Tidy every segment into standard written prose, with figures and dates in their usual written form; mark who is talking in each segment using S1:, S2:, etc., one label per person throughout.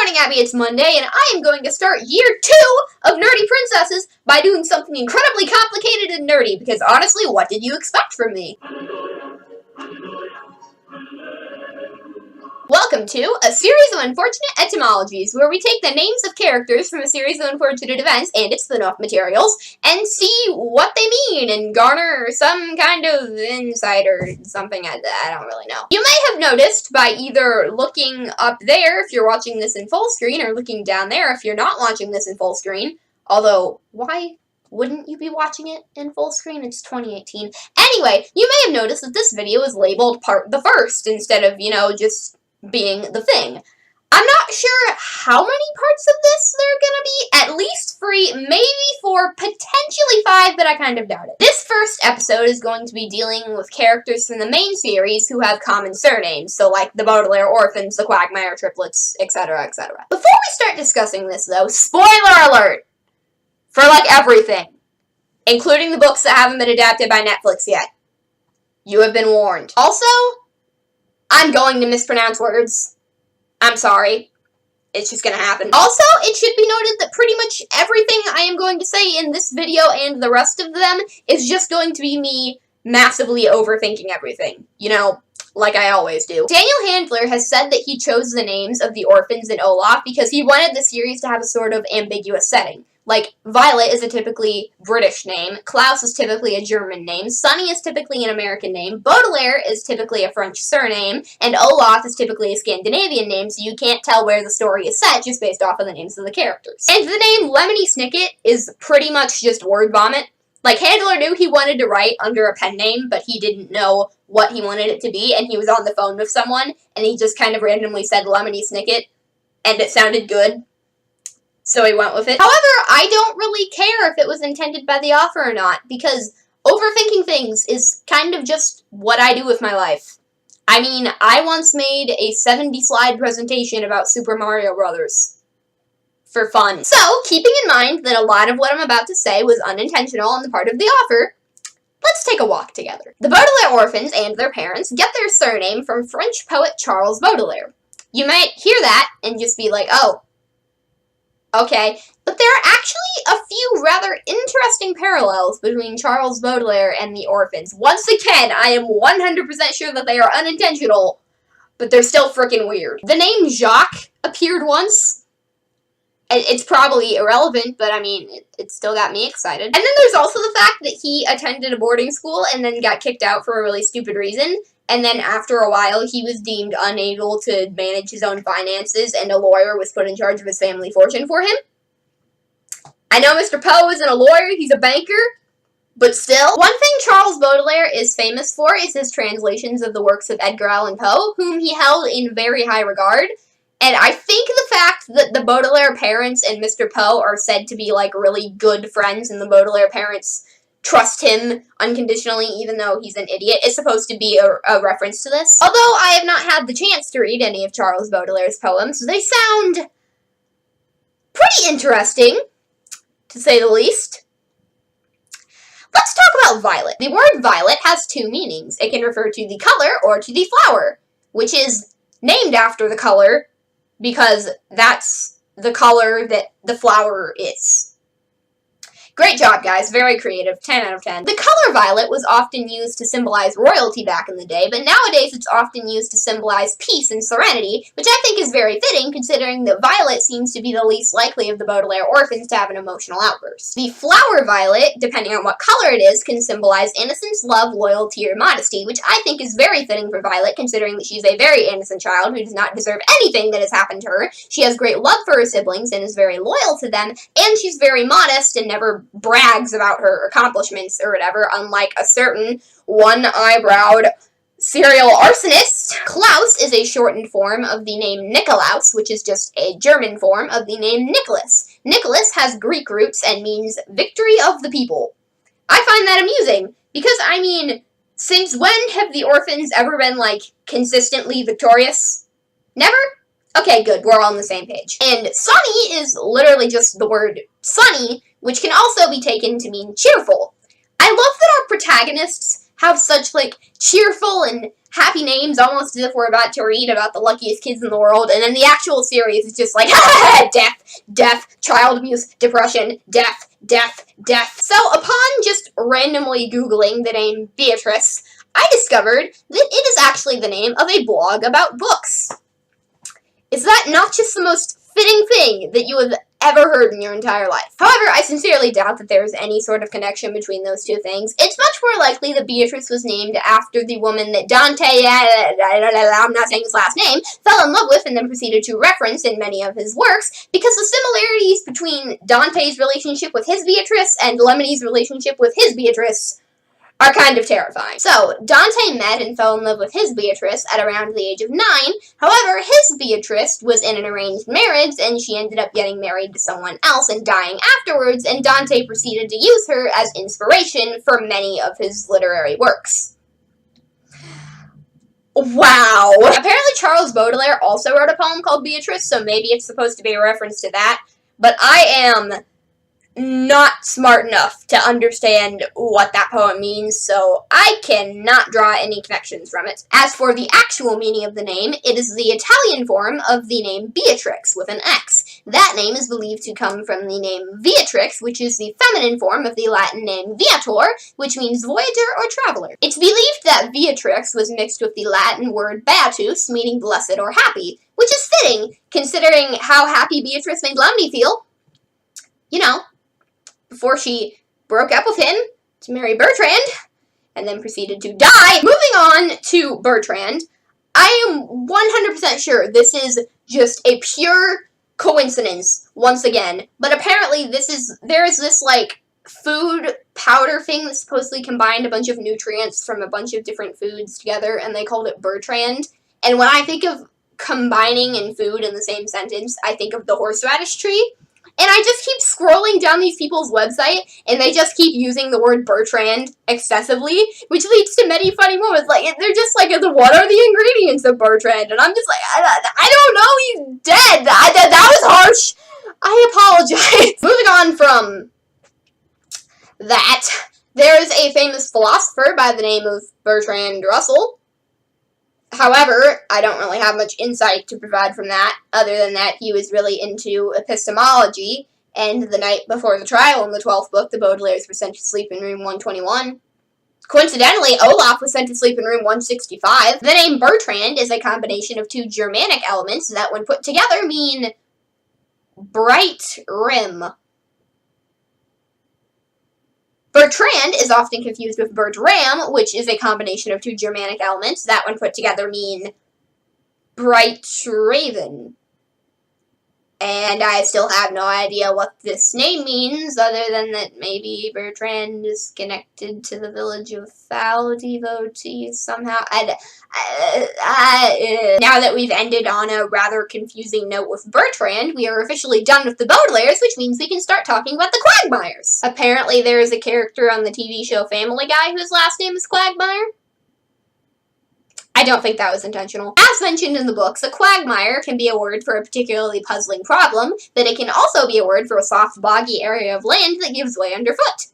S1: morning, Abby, it's Monday, and I am going to start year 2 of Nerdy Princesses by doing something incredibly complicated and nerdy, because honestly, what did you expect from me? Welcome to a series of unfortunate etymologies, where we take the names of characters from a series of unfortunate events and its spin-off materials, and see what they mean, and garner some kind of insight or something. I don't really know. You may have noticed by either looking up there if you're watching this in full screen, or looking down there if you're not watching this in full screen, although, why wouldn't you be watching it in full screen? It's 2018. Anyway, you may have noticed that this video is labeled part the first, instead of, just being the thing. I'm not sure how many parts of this there are gonna be. At least 3, maybe 4, potentially 5, but I kind of doubt it. This first episode is going to be dealing with characters from the main series who have common surnames, so like the Baudelaire orphans, the Quagmire triplets, etc., etc. Before we start discussing this, though, spoiler alert! For like everything, including the books that haven't been adapted by Netflix yet. You have been warned. Also, I'm going to mispronounce words. I'm sorry. It's just gonna happen. Also, it should be noted that pretty much everything I am going to say in this video and the rest of them is just going to be me massively overthinking everything. Like I always do. Daniel Handler has said that he chose the names of the orphans in Olaf because he wanted the series to have a sort of ambiguous setting. Like, Violet is a typically British name, Klaus is typically a German name, Sunny is typically an American name, Baudelaire is typically a French surname, and Olaf is typically a Scandinavian name, so you can't tell where the story is set just based off of the names of the characters. And the name Lemony Snicket is pretty much just word vomit. Like, Handler knew he wanted to write under a pen name, but he didn't know what he wanted it to be, and he was on the phone with someone, and he just kind of randomly said Lemony Snicket, and it sounded good. So he went with it. However, I don't really care if it was intended by the author or not, because overthinking things is kind of just what I do with my life. I mean, I once made a 70-slide presentation about Super Mario Bros. For fun. So, keeping in mind that a lot of what I'm about to say was unintentional on the part of the author, let's take a walk together. The Baudelaire orphans and their parents get their surname from French poet Charles Baudelaire. You might hear that and just be like, oh, okay, but there are actually a few rather interesting parallels between Charles Baudelaire and the orphans. Once again, I am 100% sure that they are unintentional, but they're still freaking weird. The name Jacques appeared once. It's probably irrelevant, but I mean, it still got me excited. And then there's also the fact that he attended a boarding school and then got kicked out for a really stupid reason. And then after a while, he was deemed unable to manage his own finances, and a lawyer was put in charge of his family fortune for him. I know Mr. Poe isn't a lawyer, he's a banker, but still. One thing Charles Baudelaire is famous for is his translations of the works of Edgar Allan Poe, whom he held in very high regard. And I think the fact that the Baudelaire parents and Mr. Poe are said to be, like, really good friends, and the Baudelaire parents trust him unconditionally, even though he's an idiot, is supposed to be a reference to this. Although I have not had the chance to read any of Charles Baudelaire's poems, they sound pretty interesting, to say the least. Let's talk about violet. The word violet has 2 meanings. It can refer to the color or to the flower, which is named after the color because that's the color that the flower is. Great job, guys. Very creative. 10 out of 10. The color violet was often used to symbolize royalty back in the day, but nowadays it's often used to symbolize peace and serenity, which I think is very fitting considering that violet seems to be the least likely of the Baudelaire orphans to have an emotional outburst. The flower violet, depending on what color it is, can symbolize innocence, love, loyalty, or modesty, which I think is very fitting for Violet considering that she's a very innocent child who does not deserve anything that has happened to her. She has great love for her siblings and is very loyal to them, and she's very modest and never brags about her accomplishments or whatever, unlike a certain one-eyebrowed serial arsonist. Klaus is a shortened form of the name Nikolaus, which is just a German form of the name Nicholas. Nicholas has Greek roots and means victory of the people. I find that amusing, because, I mean, since when have the orphans ever been, like, consistently victorious? Never? Okay, good, we're all on the same page. And sunny is literally just the word sunny, which can also be taken to mean cheerful. I love that our protagonists have such, like, cheerful and happy names, almost as if we're about to read about the luckiest kids in the world, and then the actual series is just like, death, child abuse, depression, death. So, upon just randomly Googling the name Beatrice, I discovered that it is actually the name of a blog about books. Is that not just the most fitting thing that you have ever heard in your entire life? However, I sincerely doubt that there is any sort of connection between those two things. It's much more likely that Beatrice was named after the woman that Dante, I'm not saying his last name, fell in love with and then proceeded to reference in many of his works, because the similarities between Dante's relationship with his Beatrice and Lemony's relationship with his Beatrice are kind of terrifying. So, Dante met and fell in love with his Beatrice at around the age of 9. However, his Beatrice was in an arranged marriage, and she ended up getting married to someone else and dying afterwards, and Dante proceeded to use her as inspiration for many of his literary works. Wow! Apparently Klaus Baudelaire also wrote a poem called Beatrice, so maybe it's supposed to be a reference to that, but I am not smart enough to understand what that poem means, so I cannot draw any connections from it. As for the actual meaning of the name, it is the Italian form of the name Beatrix with an X. That name is believed to come from the name Beatrix, which is the feminine form of the Latin name Viator, which means voyager or traveler. It's believed that Beatrix was mixed with the Latin word beatus, meaning blessed or happy, which is fitting, considering how happy Beatrice made Lemony feel. You know, before she broke up with him to marry Bertrand, and then proceeded to die. Moving on to Bertrand, I am 100% sure this is just a pure coincidence, once again, but apparently there is this, like, food powder thing that supposedly combined a bunch of nutrients from a bunch of different foods together, and they called it Bertrand, and when I think of combining and food in the same sentence, I think of the horseradish tree. And I just keep scrolling down these people's website, and they just keep using the word Bertrand excessively, which leads to many funny moments. Like, they're just like, what are the ingredients of Bertrand? And I'm just like, I don't know, he's dead. That was harsh. I apologize. Moving on from that, there is a famous philosopher by the name of Bertrand Russell. However, I don't really have much insight to provide from that, other than that he was really into epistemology, and the night before the trial in the 12th book, the Baudelaires were sent to sleep in room 121. Coincidentally, Olaf was sent to sleep in room 165. The name Bertrand is a combination of two Germanic elements that, when put together, mean bright rim. Bertrand is often confused with Bertram, which is a combination of two Germanic elements that, when put together, mean bright raven. And I still have no idea what this name means, other than that maybe Bertrand is connected to the village of foul devotees somehow. Now that we've ended on a rather confusing note with Bertrand, we are officially done with the Baudelaires, which means we can start talking about the Quagmires. Apparently there is a character on the TV show Family Guy whose last name is Quagmire. I don't think that was intentional. As mentioned in the books, a quagmire can be a word for a particularly puzzling problem, but it can also be a word for a soft, boggy area of land that gives way underfoot.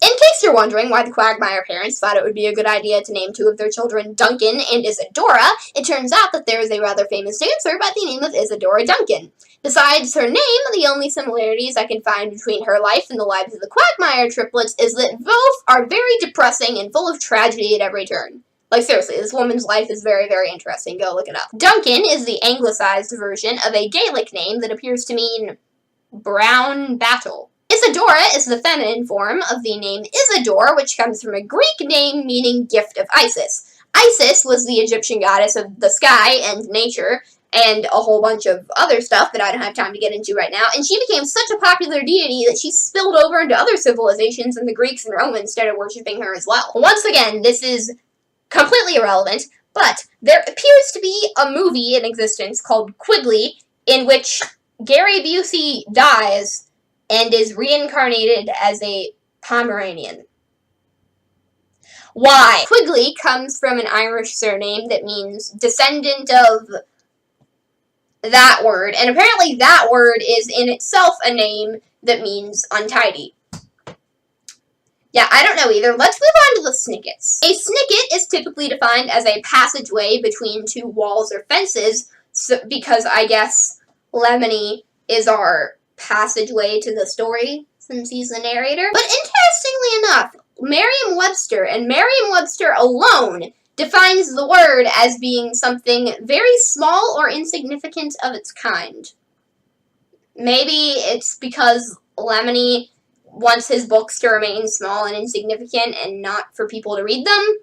S1: In case you're wondering why the Quagmire parents thought it would be a good idea to name two of their children Duncan and Isadora, it turns out that there is a rather famous dancer by the name of Isadora Duncan. Besides her name, the only similarities I can find between her life and the lives of the Quagmire triplets is that both are very depressing and full of tragedy at every turn. Like, seriously, this woman's life is very, very interesting. Go look it up. Duncan is the anglicized version of a Gaelic name that appears to mean brown battle. Isadora is the feminine form of the name Isidore, which comes from a Greek name meaning gift of Isis. Isis was the Egyptian goddess of the sky and nature, and a whole bunch of other stuff that I don't have time to get into right now, and she became such a popular deity that she spilled over into other civilizations, and the Greeks and Romans started worshipping her as well. Once again, this is completely irrelevant, but there appears to be a movie in existence called Quigley, in which Gary Busey dies and is reincarnated as a Pomeranian. Why? Quigley comes from an Irish surname that means descendant of that word, and apparently that word is in itself a name that means untidy. Yeah, I don't know either. Let's move on to the snickets. A snicket is typically defined as a passageway between two walls or fences, because I guess Lemony is our passageway to the story, since he's the narrator. But interestingly enough, Merriam-Webster, and Merriam-Webster alone, defines the word as being something very small or insignificant of its kind. Maybe it's because Lemony wants his books to remain small and insignificant and not for people to read them.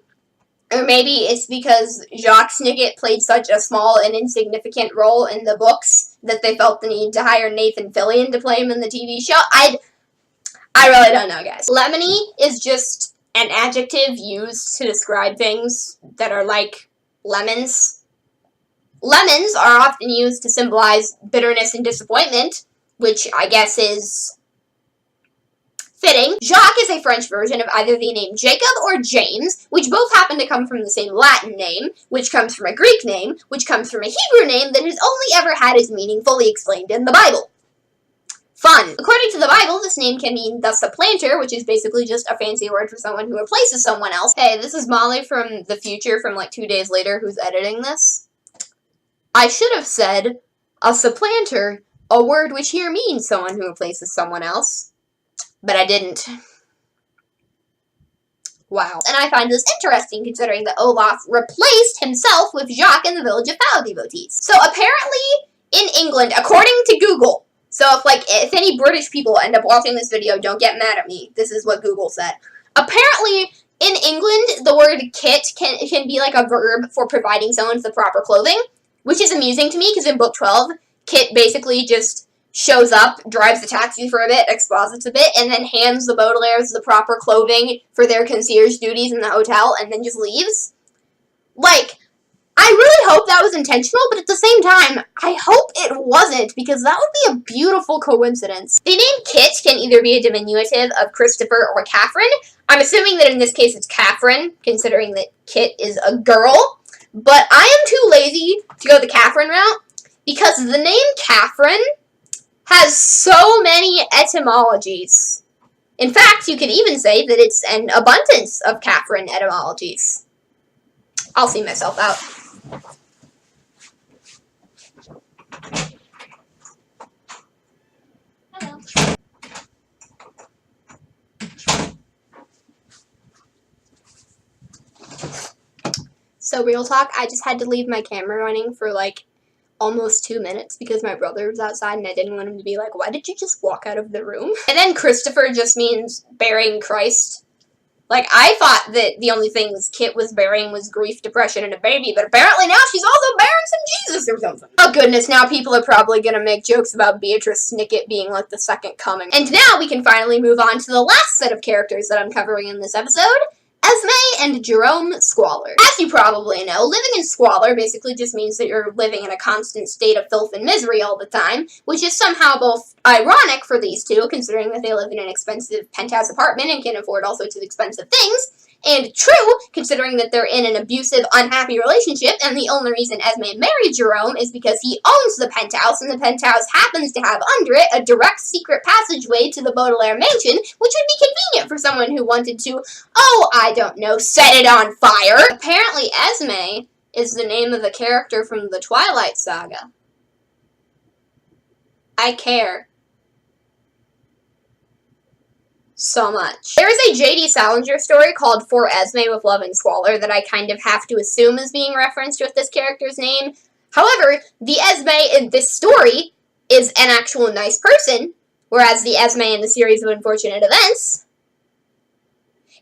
S1: Or maybe it's because Jacques Snicket played such a small and insignificant role in the books that they felt the need to hire Nathan Fillion to play him in the TV show. I really don't know, guys. Lemony is just an adjective used to describe things that are like lemons. Lemons are often used to symbolize bitterness and disappointment, which I guess is fitting. Jacques is a French version of either the name Jacob or James, which both happen to come from the same Latin name, which comes from a Greek name, which comes from a Hebrew name that has only ever had its meaning fully explained in the Bible. Fun. According to the Bible, this name can mean the supplanter, which is basically just a fancy word for someone who replaces someone else. Hey, this is Molly from the future from like 2 days later who's editing this. I should have said a supplanter, a word which here means someone who replaces someone else. But I didn't. Wow. And I find this interesting considering that Olaf replaced himself with Jacques in the village of Foul Devotees. So apparently in England, according to Google, so if any British people end up watching this video, don't get mad at me. This is what Google said. Apparently in England, the word kit can be like a verb for providing someone with the proper clothing, which is amusing to me because in book 12, Kit basically just shows up, drives the taxi for a bit, exposits a bit, and then hands the Baudelaires the proper clothing for their concierge duties in the hotel, and then just leaves. Like, I really hope that was intentional, but at the same time, I hope it wasn't, because that would be a beautiful coincidence. The name Kit can either be a diminutive of Christopher or Catherine. I'm assuming that in this case it's Catherine, considering that Kit is a girl. But I am too lazy to go the Catherine route, because the name Catherine has so many etymologies. In fact, you could even say that it's an abundance of Catherine etymologies. I'll see myself out. Hello. So real talk, I just had to leave my camera running for like almost 2 minutes because my brother was outside and I didn't want him to be like, why did you just walk out of the room? And then Christopher just means bearing Christ. Like, I thought that the only things Kit was bearing was grief, depression, and a baby, but apparently now she's also bearing some Jesus or something. Oh goodness, now people are probably gonna make jokes about Beatrice Snicket being like the second coming. And now we can finally move on to the last set of characters that I'm covering in this episode, Esme and Jerome Squalor. As you probably know, living in squalor basically just means that you're living in a constant state of filth and misery all the time, which is somehow both ironic for these two, considering that they live in an expensive penthouse apartment and can afford all sorts of expensive things, and true, considering that they're in an abusive, unhappy relationship, and the only reason Esme married Jerome is because he owns the penthouse, and the penthouse happens to have under it a direct secret passageway to the Baudelaire mansion, which would be convenient for someone who wanted to, oh, I don't know, set it on fire. Apparently Esme is the name of a character from the Twilight Saga. I care so much. There is a J.D. Salinger story called For Esme with Love and Squalor that I kind of have to assume is being referenced with this character's name. However, the Esme in this story is an actual nice person, whereas the Esme in the series of unfortunate events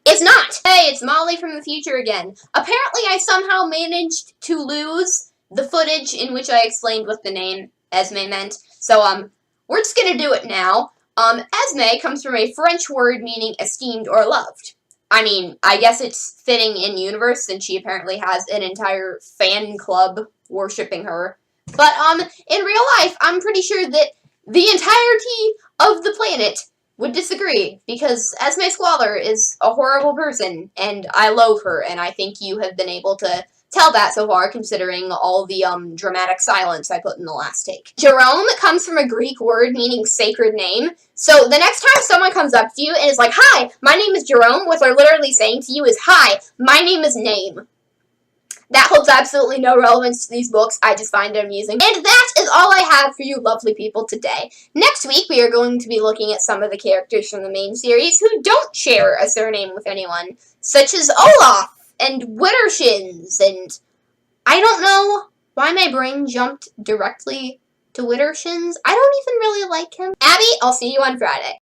S1: is not. Hey, it's Molly from the future again. Apparently I somehow managed to lose the footage in which I explained what the name Esme meant. So, we're just gonna do it now. Esme comes from a French word meaning esteemed or loved. I mean, I guess it's fitting in universe since she apparently has an entire fan club worshipping her. But, in real life, I'm pretty sure that the entirety of the planet would disagree, because Esme Squalor is a horrible person, and I loathe her, and I think you have been able to tell that so far, considering all the dramatic silence I put in the last take. Jerome comes from a Greek word meaning sacred name. So the next time someone comes up to you and is like, "Hi, my name is Jerome," what they're literally saying to you is, "Hi, my name is Name." That holds absolutely no relevance to these books. I just find it amusing. And that is all I have for you lovely people today. Next week, we are going to be looking at some of the characters from the main series who don't share a surname with anyone, such as Olaf and Wittershins, and I don't know why my brain jumped directly to Wittershins. I don't even really like him. Abby, I'll see you on Friday.